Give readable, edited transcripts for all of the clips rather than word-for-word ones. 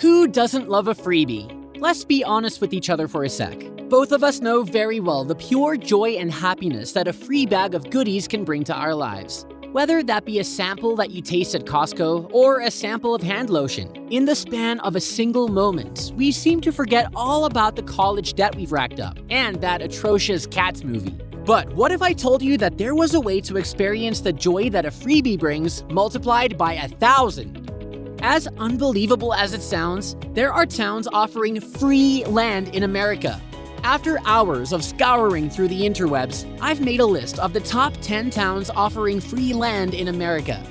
Who doesn't love a freebie? Let's be honest with each other for a sec. Both of us know very well the pure joy and happiness that a free bag of goodies can bring to our lives. Whether that be a sample that you taste at Costco or a sample of hand lotion, in the span of a single moment, we seem to forget all about the college debt we've racked up and that atrocious Cats movie. But what if I told you that there was a way to experience the joy that a freebie brings multiplied by 1,000? As unbelievable as it sounds, there are towns offering free land in America. After hours of scouring through the interwebs, I've made a list of the top 10 towns offering free land in America.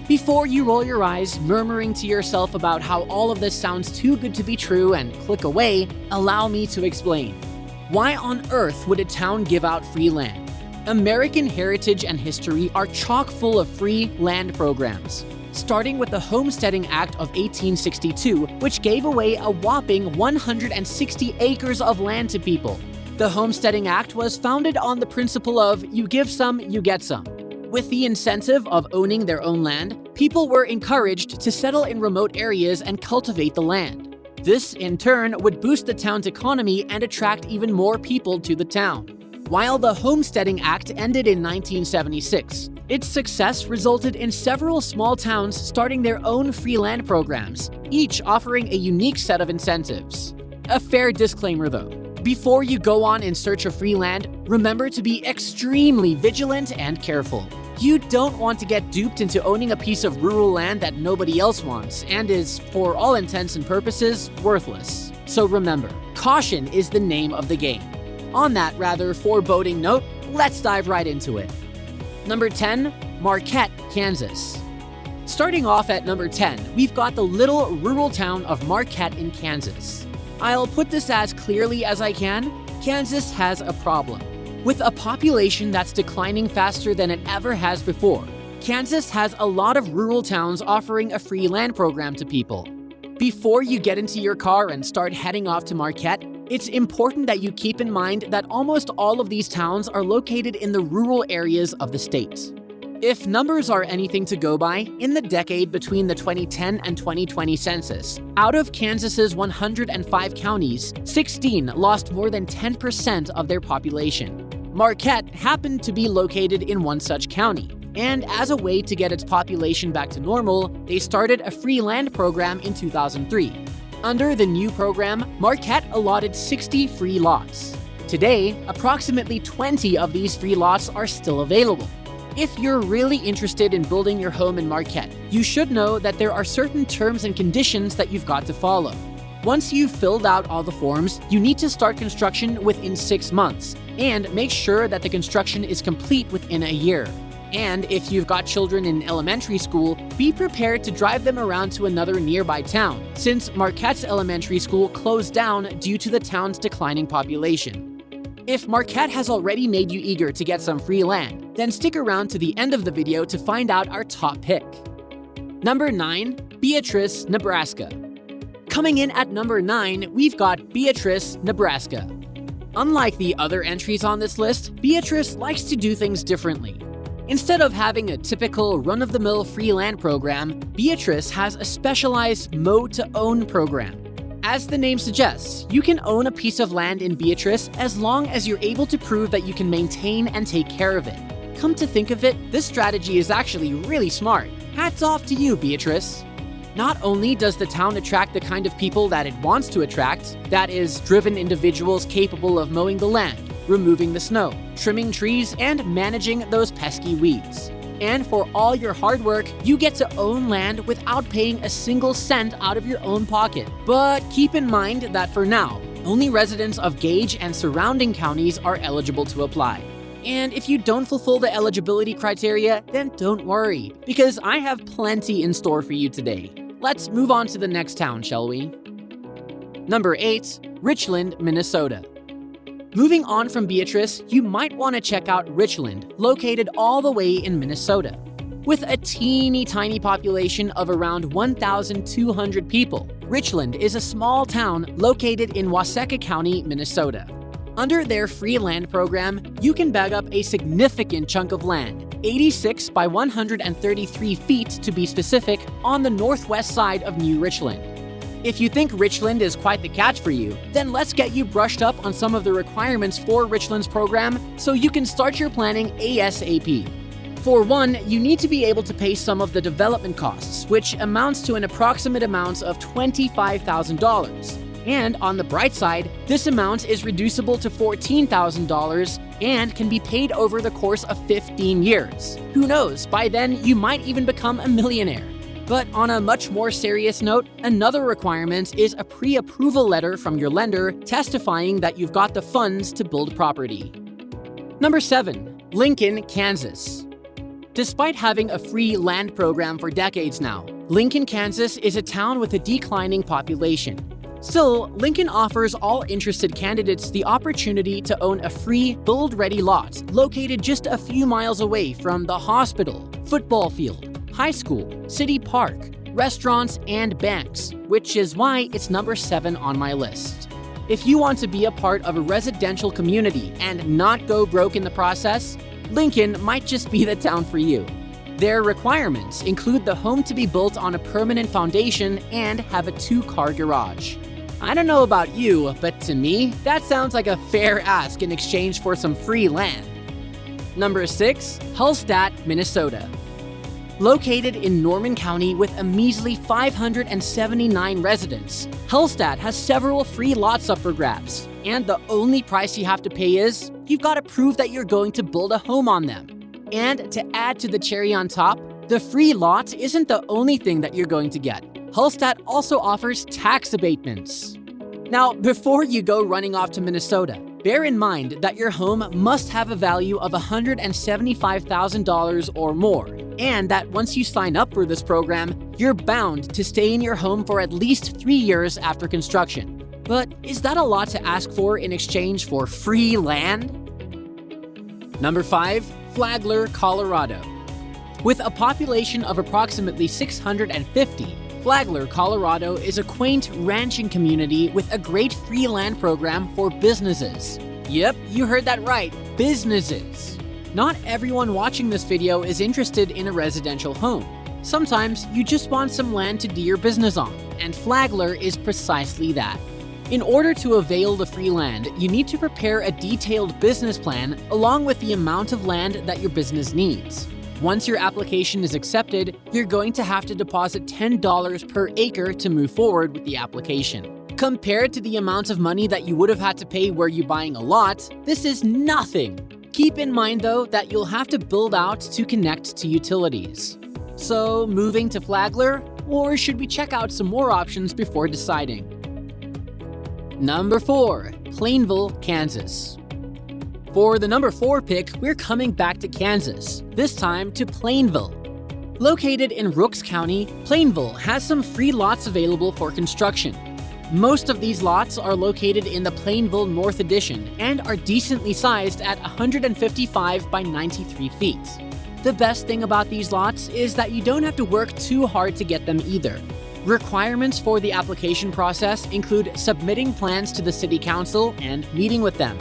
Before you roll your eyes, murmuring to yourself about how all of this sounds too good to be true and click away, allow me to explain. Why on earth would a town give out free land? American heritage and history are chock full of free land programs. Starting with the Homesteading Act of 1862, which gave away a whopping 160 acres of land to people. The Homesteading Act was founded on the principle of you give some, you get some. With the incentive of owning their own land, people were encouraged to settle in remote areas and cultivate the land. This, in turn, would boost the town's economy and attract even more people to the town. While the Homesteading Act ended in 1976, its success resulted in several small towns starting their own free land programs, each offering a unique set of incentives. A fair disclaimer though. Before you go on in search of free land, remember to be extremely vigilant and careful. You don't want to get duped into owning a piece of rural land that nobody else wants and is, for all intents and purposes, worthless. So remember, caution is the name of the game. On that rather foreboding note, let's dive right into it. Number 10, Marquette, Kansas. Starting off at number 10, we've got the little rural town of Marquette in Kansas. I'll put this as clearly as I can. Kansas has a problem. With a population that's declining faster than it ever has before, Kansas has a lot of rural towns offering a free land program to people. Before you get into your car and start heading off to Marquette, it's important that you keep in mind that almost all of these towns are located in the rural areas of the state. If numbers are anything to go by, in the decade between the 2010 and 2020 census, out of Kansas's 105 counties, 16 lost more than 10% of their population. Marquette happened to be located in one such county, and as a way to get its population back to normal, they started a free land program in 2003. Under the new program, Marquette allotted 60 free lots. Today, approximately 20 of these free lots are still available. If you're really interested in building your home in Marquette, you should know that there are certain terms and conditions that you've got to follow. Once you've filled out all the forms, you need to start construction within 6 months, and make sure that the construction is complete within a year. And if you've got children in elementary school, be prepared to drive them around to another nearby town, since Marquette's elementary school closed down due to the town's declining population. If Marquette has already made you eager to get some free land, then stick around to the end of the video to find out our top pick. Number 9, Beatrice, Nebraska. Coming in at number 9, we've got Beatrice, Nebraska. Unlike the other entries on this list, Beatrice likes to do things differently. Instead of having a typical run-of-the-mill free land program, Beatrice has a specialized mow-to-own program. As the name suggests, you can own a piece of land in Beatrice as long as you're able to prove that you can maintain and take care of it. Come to think of it, this strategy is actually really smart. Hats off to you, Beatrice. Not only does the town attract the kind of people that it wants to attract, that is, driven individuals capable of mowing the land, removing the snow, trimming trees, and managing those pesky weeds. And for all your hard work, you get to own land without paying a single cent out of your own pocket. But keep in mind that for now, only residents of Gage and surrounding counties are eligible to apply. And if you don't fulfill the eligibility criteria, then don't worry, because I have plenty in store for you today. Let's move on to the next town, shall we? Number 8, Richland, Minnesota. Moving on from Beatrice, you might want to check out Richland, located all the way in Minnesota. With a teeny tiny population of around 1,200 people, Richland is a small town located in Waseca County, Minnesota. Under their free land program, you can bag up a significant chunk of land, 86 by 133 feet to be specific, on the northwest side of New Richland. If you think Richland is quite the catch for you, then let's get you brushed up on some of the requirements for Richland's program so you can start your planning ASAP. For one, you need to be able to pay some of the development costs, which amounts to an approximate amount of $25,000. And on the bright side, this amount is reducible to $14,000 and can be paid over the course of 15 years. Who knows, by then you might even become a millionaire. But on a much more serious note, another requirement is a pre-approval letter from your lender testifying that you've got the funds to build property. Number 7. Lincoln, Kansas. Despite having a free land program for decades now, Lincoln, Kansas is a town with a declining population. Still, Lincoln offers all interested candidates the opportunity to own a free, build-ready lot located just a few miles away from the hospital, football field, high school, city park, restaurants, and banks, which is why it's number 7 on my list. If you want to be a part of a residential community and not go broke in the process, Lincoln might just be the town for you. Their requirements include the home to be built on a permanent foundation and have a 2-car garage. I don't know about you, but to me, that sounds like a fair ask in exchange for some free land. Number 6. Hallstatt, Minnesota. Located in Norman County with a measly 579 residents, Hallstatt has several free lots up for grabs. And the only price you have to pay is, you've got to prove that you're going to build a home on them. And to add to the cherry on top, the free lot isn't the only thing that you're going to get. Hallstatt also offers tax abatements. Now, before you go running off to Minnesota, bear in mind that your home must have a value of $175,000 or more, and that once you sign up for this program, you're bound to stay in your home for at least 3 years after construction. But is that a lot to ask for in exchange for free land? Number 5. Flagler, Colorado. With a population of approximately 650, Flagler, Colorado is a quaint ranching community with a great free land program for businesses. Yep, you heard that right, businesses. Not everyone watching this video is interested in a residential home. Sometimes you just want some land to do your business on, and Flagler is precisely that. In order to avail the free land, you need to prepare a detailed business plan along with the amount of land that your business needs. Once your application is accepted, you're going to have to deposit $10 per acre to move forward with the application. Compared to the amount of money that you would have had to pay were you buying a lot, this is nothing. Keep in mind though that you'll have to build out to connect to utilities. So, moving to Flagler, or should we check out some more options before deciding? Number 4. Plainville, Kansas. For the number 4 pick, we're coming back to Kansas, this time to Plainville. Located in Rooks County, Plainville has some free lots available for construction. Most of these lots are located in the Plainville North Addition and are decently sized at 155 by 93 feet. The best thing about these lots is that you don't have to work too hard to get them either. Requirements for the application process include submitting plans to the City Council and meeting with them.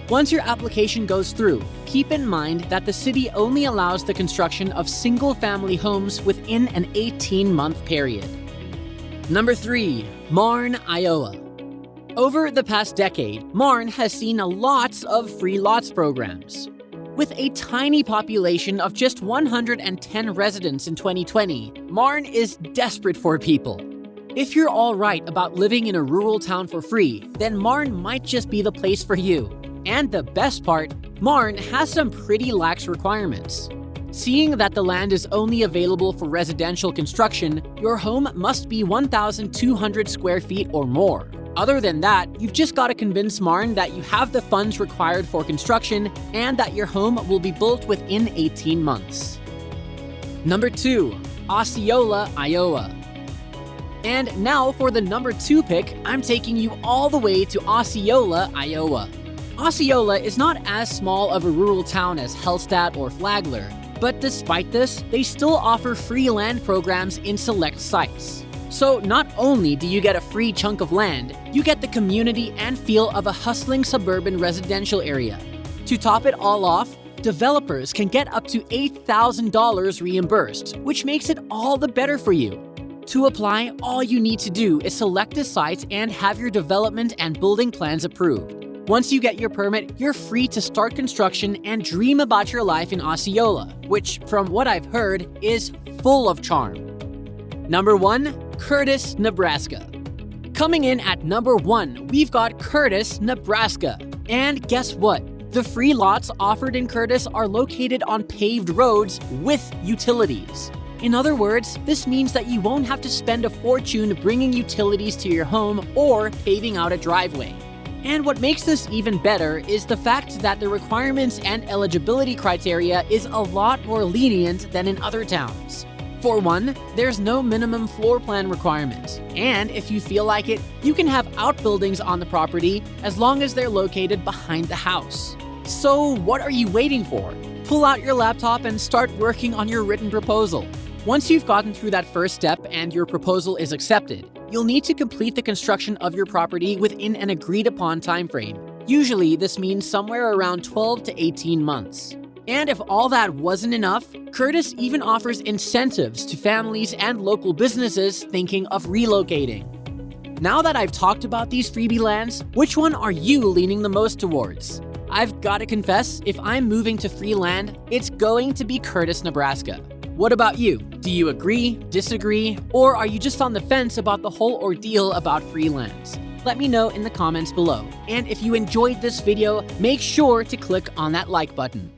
Once your application goes through, keep in mind that the city only allows the construction of single-family homes within an 18-month period. Number 3. Marne, Iowa. Over the past decade, Marne has seen a lot of free lots programs. With a tiny population of just 110 residents in 2020, Marne is desperate for people. If you're alright about living in a rural town for free, then Marne might just be the place for you. And the best part, Marne has some pretty lax requirements. Seeing that the land is only available for residential construction, your home must be 1,200 square feet or more. Other than that, you've just got to convince Marne that you have the funds required for construction and that your home will be built within 18 months. Number 2. Osceola, Iowa. And now for the number 2 pick, I'm taking you all the way to Osceola, Iowa. Osceola is not as small of a rural town as Hallstatt or Flagler, but despite this, they still offer free land programs in select sites. So not only do you get a free chunk of land, you get the community and feel of a hustling suburban residential area. To top it all off, developers can get up to $8,000 reimbursed, which makes it all the better for you. To apply, all you need to do is select a site and have your development and building plans approved. Once you get your permit, you're free to start construction and dream about your life in Osceola, which, from what I've heard, is full of charm. Number 1. Curtis, Nebraska. Coming in at number 1, we've got Curtis, Nebraska. And guess what? The free lots offered in Curtis are located on paved roads with utilities. In other words, this means that you won't have to spend a fortune bringing utilities to your home or paving out a driveway. And what makes this even better is the fact that the requirements and eligibility criteria is a lot more lenient than in other towns. For one, there's no minimum floor plan requirement, and if you feel like it, you can have outbuildings on the property as long as they're located behind the house. So what are you waiting for? Pull out your laptop and start working on your written proposal. Once you've gotten through that first step and your proposal is accepted, you'll need to complete the construction of your property within an agreed-upon timeframe. Usually, this means somewhere around 12 to 18 months. And if all that wasn't enough, Curtis even offers incentives to families and local businesses thinking of relocating. Now that I've talked about these freebie lands, which one are you leaning the most towards? I've got to confess, if I'm moving to free land, it's going to be Curtis, Nebraska. What about you? Do you agree, disagree, or are you just on the fence about the whole ordeal about free lands? Let me know in the comments below. And if you enjoyed this video, make sure to click on that like button.